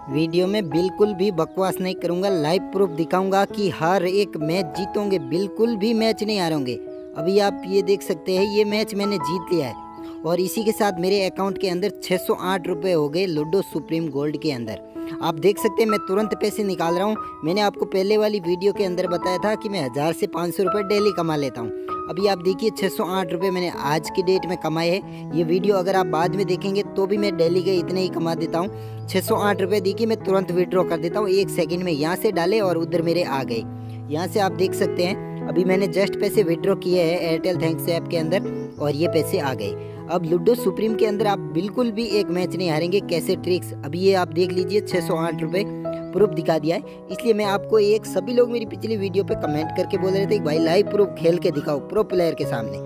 Video में बिल्कुल भी बकवास नहीं करूंगा, लाइव प्रूफ दिखाऊंगा कि हर एक मैच जीतोगे, बिल्कुल भी मैच नहीं हारोगे। अभी आप ये देख सकते हैं, ये मैच मैंने जीत लिया है और इसी के साथ मेरे अकाउंट के अंदर 608 रुपये हो गए लूडो सुप्रीम गोल्ड के अंदर। आप देख सकते हैं मैं तुरंत पैसे निकाल रहा हूँ। मैंने आपको पहले वाली वीडियो के अंदर बताया था कि मैं 1000 से 500 रुपये डेली कमा लेता हूँ। अभी आप देखिए 608 रुपये मैंने आज की डेट में कमाए हैं। ये वीडियो अगर आप बाद में देखेंगे तो भी मैं डेली के इतने ही कमा देता हूँ। 608 रुपये देखिए मैं तुरंत विड्रॉ कर देता हूँ, 1 सेकंड में यहाँ से डाले और उधर मेरे आ गए। यहाँ से आप देख सकते हैं अभी मैंने जस्ट पैसे विड्रॉ किए हैं एयरटेल थैंक्स ऐप के अंदर और ये पैसे आ गए। अब लूडो सुप्रीम के अंदर आप बिल्कुल भी एक मैच नहीं हारेंगे। कैसे ट्रिक्स अभी ये आप देख लीजिए, 608 रुपये प्रूफ दिखा दिया है। इसलिए मैं आपको एक, सभी लोग मेरी पिछली वीडियो पे कमेंट करके बोल रहे थे कि भाई लाइव प्रूफ खेल के दिखाओ प्रो प्लेयर के सामने।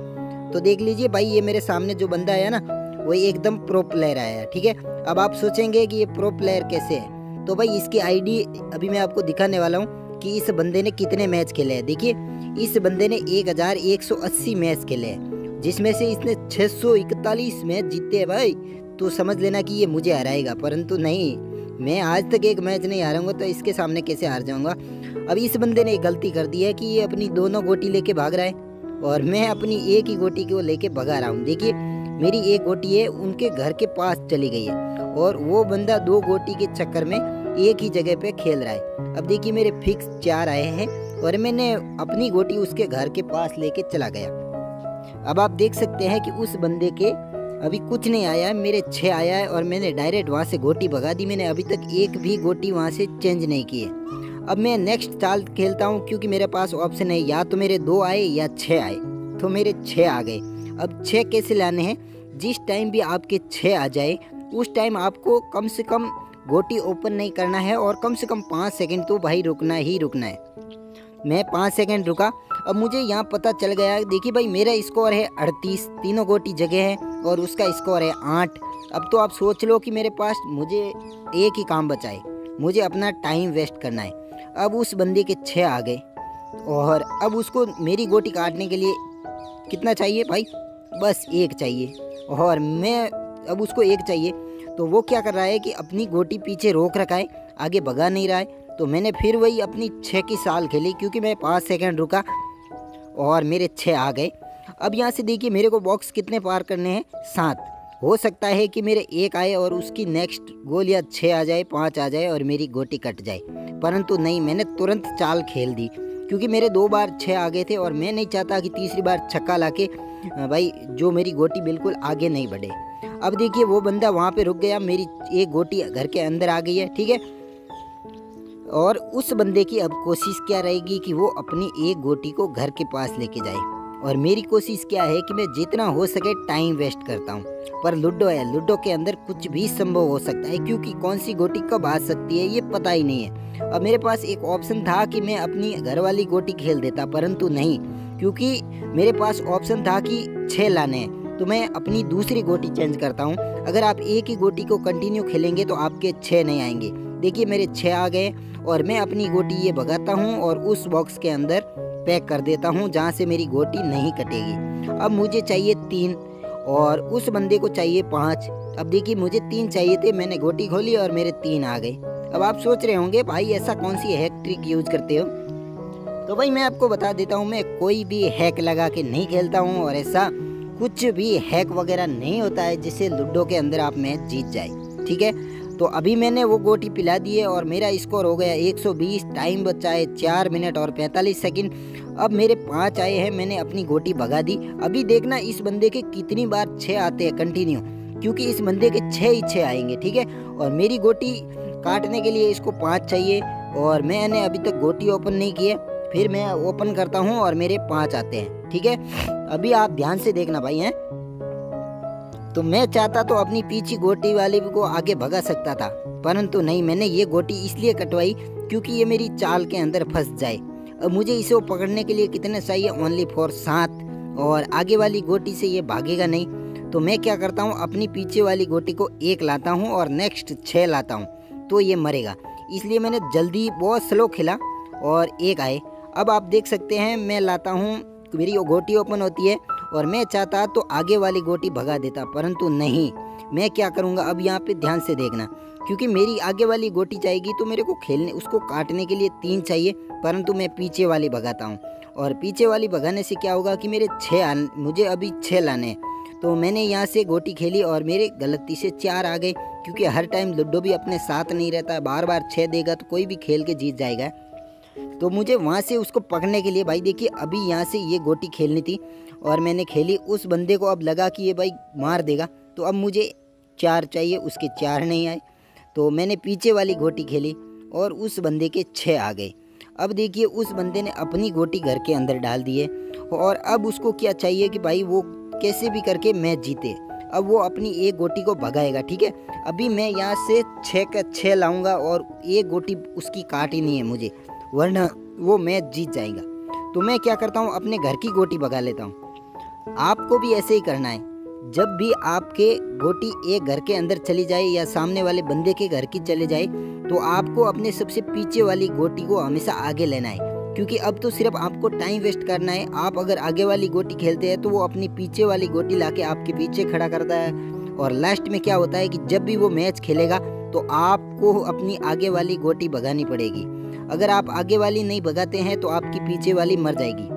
तो देख लीजिए भाई, ये मेरे सामने जो बंदा है ना, वो एकदम प्रो प्लेयर आया है। ठीक है, अब आप सोचेंगे कि ये प्रो प्लेयर कैसे है, तो भाई इसकी आईडी अभी मैं आपको दिखाने वाला हूँ कि इस बंदे ने कितने मैच खेले हैं। देखिए इस बंदे ने 1180 मैच खेले हैं, जिसमें से इसने 641 मैच जीते हैं भाई। तो समझ लेना कि ये मुझे हराएगा, परंतु नहीं, मैं आज तक एक मैच नहीं हारूंगा तो इसके सामने कैसे हार जाऊंगा। अब इस बंदे ने एक गलती कर दी है कि ये अपनी दोनों गोटी लेके भाग रहा है और मैं अपनी एक ही गोटी को लेके भगा रहा हूँ। देखिए मेरी एक गोटी है उनके घर के पास चली गई है और वो बंदा 2 गोटी के चक्कर में एक ही जगह पे खेल रहा है। अब देखिए मेरे फिक्स 4 आए हैं और मैंने अपनी गोटी उसके घर के पास लेके चला गया। अब आप देख सकते हैं कि उस बंदे के अभी कुछ नहीं आया है, मेरे 6 आया है और मैंने डायरेक्ट वहाँ से गोटी भगा दी। मैंने अभी तक एक भी गोटी वहाँ से चेंज नहीं की है। अब मैं नेक्स्ट चाल खेलता हूँ क्योंकि मेरे पास ऑप्शन है, या तो मेरे 2 आए या 6 आए। तो मेरे 6 आ गए। अब 6 कैसे लाने हैं, जिस टाइम भी आपके 6 आ जाए उस टाइम आपको कम से कम गोटी ओपन नहीं करना है और कम से कम 5 सेकेंड तो भाई रुकना ही रुकना है। मैं 5 सेकेंड रुका। अब मुझे यहाँ पता चल गया, देखिए भाई मेरा स्कोर है 38, तीनों गोटी जगह है और उसका स्कोर है 8। अब तो आप सोच लो कि मेरे पास मुझे एक ही काम बचा है, मुझे अपना टाइम वेस्ट करना है। अब उस बंदे के 6 आ गए और अब उसको मेरी गोटी काटने के लिए कितना चाहिए भाई, बस 1 चाहिए और मैं अब उसको 1 चाहिए। तो वो क्या कर रहा है कि अपनी गोटी पीछे रोक रखा है, आगे भगा नहीं रहा है। तो मैंने फिर वही अपनी 6 की साल खेली क्योंकि मैं 5 सेकंड रुका और मेरे 6 आ गए। अब यहाँ से देखिए मेरे को बॉक्स कितने पार करने हैं, 7। हो सकता है कि मेरे 1 आए और उसकी नेक्स्ट गोल या 6 आ जाए, 5 आ जाए और मेरी गोटी कट जाए, परंतु नहीं, मैंने तुरंत चाल खेल दी क्योंकि मेरे 2 बार 6 आ गए थे और मैं नहीं चाहता कि तीसरी बार छक्का लाके भाई जो मेरी गोटी बिल्कुल आगे नहीं बढ़े। अब देखिए वो बंदा वहाँ पे रुक गया, मेरी एक गोटी घर के अंदर आ गई है। ठीक है, और उस बंदे की अब कोशिश क्या रहेगी कि वो अपनी एक गोटी को घर के पास लेके जाए और मेरी कोशिश क्या है कि मैं जितना हो सके टाइम वेस्ट करता हूँ। पर लूडो है, लूडो के अंदर कुछ भी संभव हो सकता है क्योंकि कौन सी गोटी कब आ सकती है ये पता ही नहीं है। अब मेरे पास एक ऑप्शन था कि मैं अपनी घर वाली गोटी खेल देता, परंतु नहीं, क्योंकि मेरे पास ऑप्शन था कि 6 लाने हैं, तो मैं अपनी दूसरी गोटी चेंज करता हूँ। अगर आप एक ही गोटी को कंटिन्यू खेलेंगे तो आपके 6 नहीं आएंगे। देखिए मेरे 6 आ गए और मैं अपनी गोटी ये भगाता हूँ और उस बॉक्स के अंदर पैक कर देता हूँ जहाँ से मेरी गोटी नहीं कटेगी। अब मुझे चाहिए 3 और उस बंदे को चाहिए 5। अब देखिए मुझे 3 चाहिए थे, मैंने गोटी खोली और मेरे 3 आ गए। अब आप सोच रहे होंगे भाई ऐसा कौन सी हैक ट्रिक यूज करते हो, तो भाई मैं आपको बता देता हूँ, मैं कोई भी हैक लगा के नहीं खेलता हूँ और ऐसा कुछ भी हैक वगैरह नहीं होता है जिससे लूडो के अंदर आप मैच जीत जाए। ठीक है, तो अभी मैंने वो गोटी पिला दी है और मेरा स्कोर हो गया 120। टाइम बचा है 4 मिनट और 45 सेकंड। अब मेरे 5 आए हैं, मैंने अपनी गोटी भगा दी। अभी देखना इस बंदे के कितनी बार 6 आते हैं कंटिन्यू, क्योंकि इस बंदे के 6 ही 6 आएंगे। ठीक है, और मेरी गोटी काटने के लिए इसको 5 चाहिए और मैंने अभी तक गोटी ओपन नहीं की है। फिर मैं ओपन करता हूँ और मेरे 5 आते हैं। ठीक है, अभी आप ध्यान से देखना भाई हैं। तो मैं चाहता तो अपनी पीछे गोटी वाले को आगे भगा सकता था, परंतु नहीं, मैंने ये गोटी इसलिए कटवाई क्योंकि ये मेरी चाल के अंदर फंस जाए। अब मुझे इसे पकड़ने के लिए कितने चाहिए, ओनली फॉर 7, और आगे वाली गोटी से ये भागेगा नहीं। तो मैं क्या करता हूँ, अपनी पीछे वाली गोटी को 1 लाता हूँ और नेक्स्ट 6 लाता हूँ तो ये मरेगा। इसलिए मैंने जल्दी बहुत स्लो खेला और 1 आए। अब आप देख सकते हैं मैं लाता हूँ, मेरी गोटी ओपन होती है और मैं चाहता तो आगे वाली गोटी भगा देता, परंतु नहीं, मैं क्या करूँगा। अब यहाँ पे ध्यान से देखना, क्योंकि मेरी आगे वाली गोटी जाएगी तो मेरे को खेलने उसको काटने के लिए 3 चाहिए, परंतु मैं पीछे वाली भगाता हूँ। और पीछे वाली भगाने से क्या होगा कि मुझे अभी 6 लाने हैं। तो मैंने यहाँ से गोटी खेली और मेरे गलती से 4 आ गए, क्योंकि हर टाइम लूडो भी अपने साथ नहीं रहता, बार बार 6 देगा तो कोई भी खेल के जीत जाएगा। तो मुझे वहाँ से उसको पकड़ने के लिए भाई देखिए अभी यहाँ से ये गोटी खेलनी थी और मैंने खेली। उस बंदे को अब लगा कि ये भाई मार देगा, तो अब मुझे 4 चाहिए, उसके 4 नहीं आए। तो मैंने पीछे वाली गोटी खेली और उस बंदे के 6 आ गए। अब देखिए उस बंदे ने अपनी गोटी घर के अंदर डाल दी है और अब उसको क्या चाहिए कि भाई वो कैसे भी करके मैच जीते। अब वो अपनी एक गोटी को भगाएगा, ठीक है। अभी मैं यहाँ से 6 का 6 लाऊंगा और एक गोटी उसकी काटनी है मुझे, वरना वो मैच जीत जाएगा। तो मैं क्या करता हूँ, अपने घर की गोटी भगा लेता हूँ। आपको भी ऐसे ही करना है। जब भी आपके गोटी एक घर के अंदर चली जाए या सामने वाले बंदे के घर की चले जाए, तो आपको अपने सबसे पीछे वाली गोटी को हमेशा आगे लेना है, क्योंकि अब तो सिर्फ आपको टाइम वेस्ट करना है। आप अगर आगे वाली गोटी खेलते हैं तो वो अपनी पीछे वाली गोटी लाके आपके पीछे खड़ा करता है, और लास्ट में क्या होता है कि जब भी वो मैच खेलेगा तो आपको अपनी आगे वाली गोटी भगानी पड़ेगी। अगर आप आगे वाली नहीं भगाते हैं तो आपकी पीछे वाली मर जाएगी।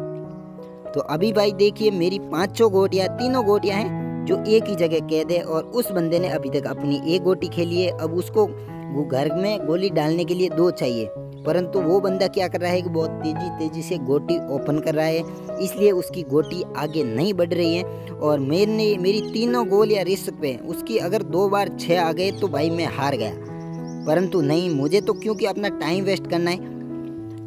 तो अभी भाई देखिए मेरी 5 गोटियाँ, 3 गोटियाँ हैं जो एक ही जगह कैद है, और उस बंदे ने अभी तक अपनी एक गोटी खेली है। अब उसको वो घर में गोली डालने के लिए 2 चाहिए, परंतु वो बंदा क्या कर रहा है कि बहुत तेजी से गोटी ओपन कर रहा है, इसलिए उसकी गोटी आगे नहीं बढ़ रही है। और मेरी 3 गोलियां रिस्क पे, उसकी अगर 2 बार 6 आ गए तो भाई मैं हार गया। परंतु नहीं, मुझे तो क्योंकि अपना टाइम वेस्ट करना है,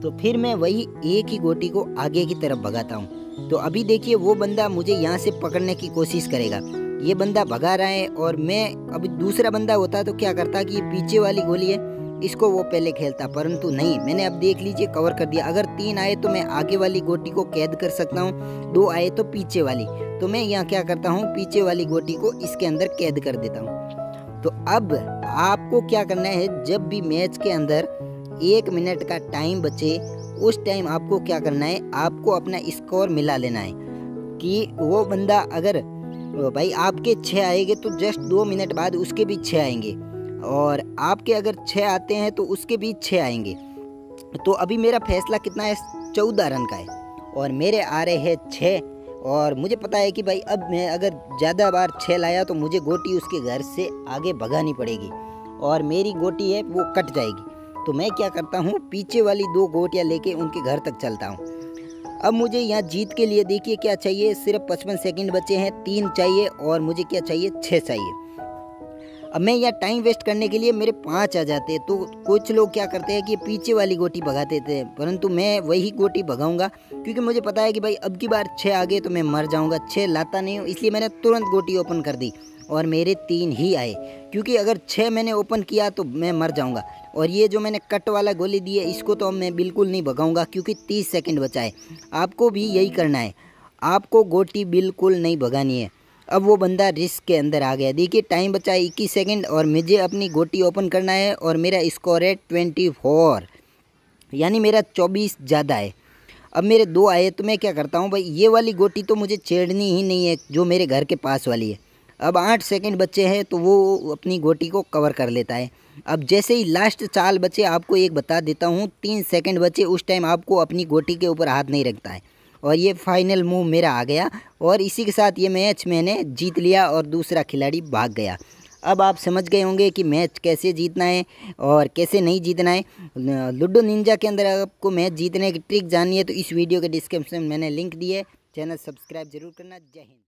तो फिर मैं वही एक ही गोटी को आगे की तरफ भगाता हूँ। तो अभी देखिए वो बंदा मुझे यहाँ से पकड़ने की कोशिश करेगा। ये बंदा भगा रहा है और मैं, अभी दूसरा बंदा होता तो क्या करता कि ये पीछे वाली गोली है, इसको वो पहले खेलता, परंतु नहीं, मैंने अब देख लीजिए कवर कर दिया। अगर 3 आए तो मैं आगे वाली गोटी को कैद कर सकता हूँ, 2 आए तो पीछे वाली। तो मैं यहाँ क्या करता हूँ, पीछे वाली गोटी को इसके अंदर कैद कर देता हूँ। तो अब आपको क्या करना है, जब भी मैच के अंदर 1 मिनट का टाइम बचे, उस टाइम आपको क्या करना है, आपको अपना स्कोर मिला लेना है कि वो बंदा अगर भाई आपके 6 आएंगे तो जस्ट 2 मिनट बाद उसके भी 6 आएंगे, और आपके अगर 6 आते हैं तो उसके भी 6 आएंगे। तो अभी मेरा फैसला कितना है, 14 रन का है, और मेरे आ रहे हैं 6। और मुझे पता है कि भाई अब मैं अगर ज़्यादा बार 6 लाया तो मुझे गोटी उसके घर से आगे भगानी पड़ेगी और मेरी गोटी है वो कट जाएगी। तो मैं क्या करता हूँ, पीछे वाली 2 गोटियाँ लेके उनके घर तक चलता हूँ। अब मुझे यहाँ जीत के लिए देखिए क्या चाहिए, सिर्फ 55 सेकंड बचे हैं, 3 चाहिए और मुझे क्या चाहिए, 6 चाहिए। अब मैं यहाँ टाइम वेस्ट करने के लिए मेरे 5 आ जाते हैं, तो कुछ लोग क्या करते हैं कि पीछे वाली गोटी भगाते थे, परंतु मैं वही गोटी भगाऊंगा, क्योंकि मुझे पता है कि भाई अब की बार 6 आ गए तो मैं मर जाऊंगा, 6 लाता नहीं हूँ, इसलिए मैंने तुरंत गोटी ओपन कर दी और मेरे 3 ही आए, क्योंकि अगर 6 मैंने ओपन किया तो मैं मर जाऊंगा। और ये जो मैंने कट वाला गोली दी है इसको तो मैं बिल्कुल नहीं भगाऊंगा, क्योंकि 30 सेकंड बचा है। आपको भी यही करना है, आपको गोटी बिल्कुल नहीं भगानी है। अब वो बंदा रिस्क के अंदर आ गया, देखिए टाइम बचा है 21 सेकंड और मुझे अपनी गोटी ओपन करना है, और मेरा स्कोर है 24, यानी मेरा 24 ज़्यादा है। अब मेरे 2 आए तो मैं क्या करता हूँ, भाई ये वाली गोटी तो मुझे छेड़नी ही नहीं है जो मेरे घर के पास वाली है। अब 8 सेकंड बचे हैं तो वो अपनी गोटी को कवर कर लेता है। अब जैसे ही लास्ट चाल बचे, आपको एक बता देता हूँ, 3 सेकंड बचे, उस टाइम आपको अपनी गोटी के ऊपर हाथ नहीं रखता है। और ये फाइनल मूव मेरा आ गया और इसी के साथ ये मैच मैंने जीत लिया और दूसरा खिलाड़ी भाग गया। अब आप समझ गए होंगे कि मैच कैसे जीतना है और कैसे नहीं जीतना है। लूडो निंजा के अंदर आपको मैच जीतने की ट्रिक जाननी है तो इस वीडियो के डिस्क्रिप्शन में मैंने लिंक दी है, चैनल सब्सक्राइब जरूर करना। जय हिंद।